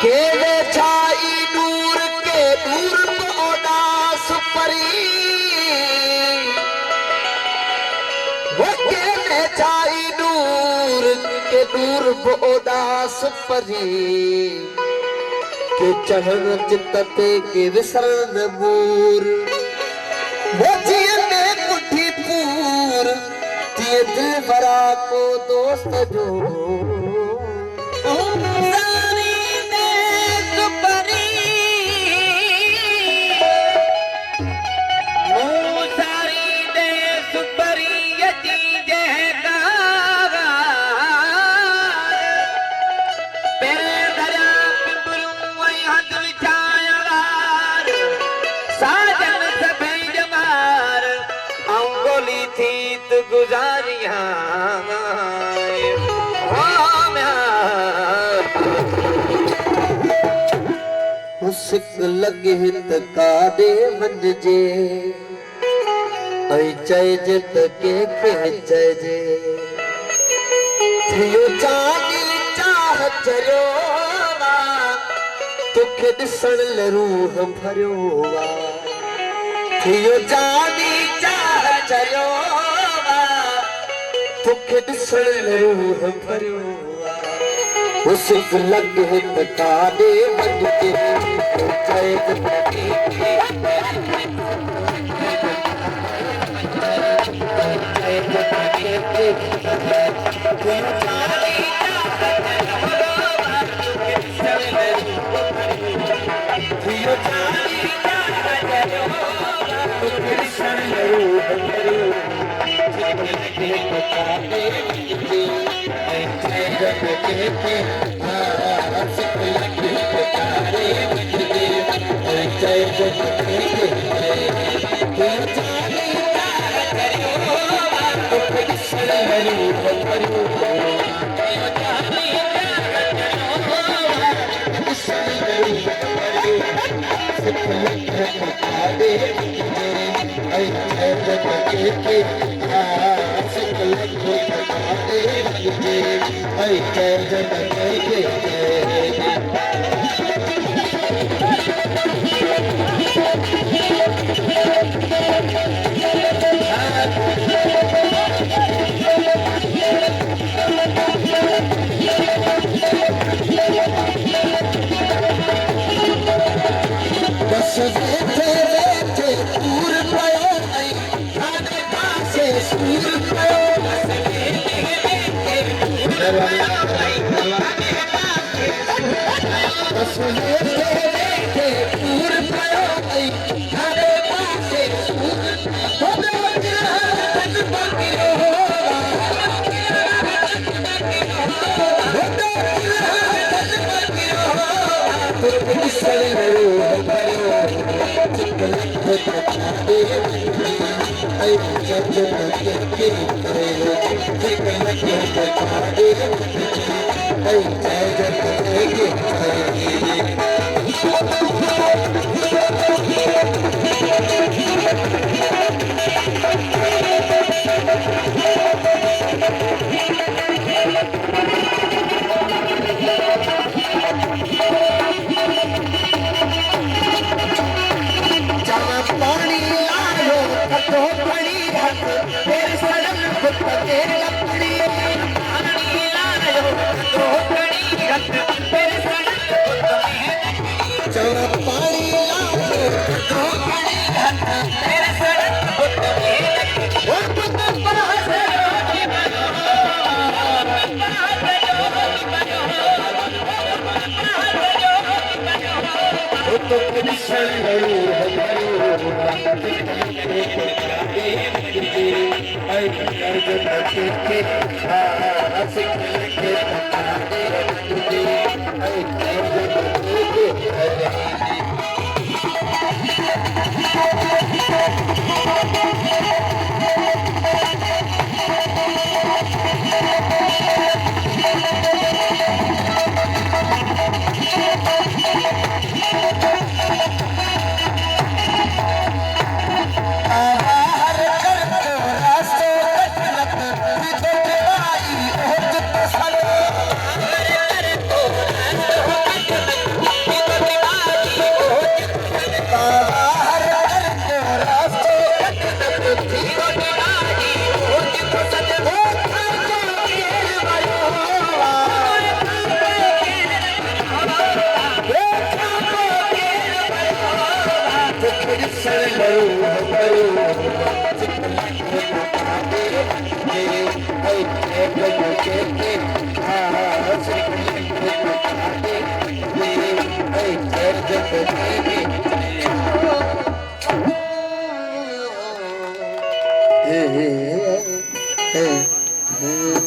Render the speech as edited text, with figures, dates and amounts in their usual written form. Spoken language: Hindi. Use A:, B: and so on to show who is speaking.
A: केले छाई नूर के दूर उदास परी वो केले छाई नूर के दूर उदास परी के चढ़न चित्ते के विसरण मूर वो जिए में कुठी पूर जिए दिल भरा को दोस्त जो
B: गुजारिया
A: मुस्क लगे त कादे वंजे ऐ चइजे त के चइजे थियो चांदी चाह चरियो तोखे ॾिसण लाइ रूह भरियो थियो चांदी चाह चरियो तोखे ॾिसण लाइ रूह भरियो मुस्क लगे त कादे वंजे ॾिसण रूह भरियो Hey,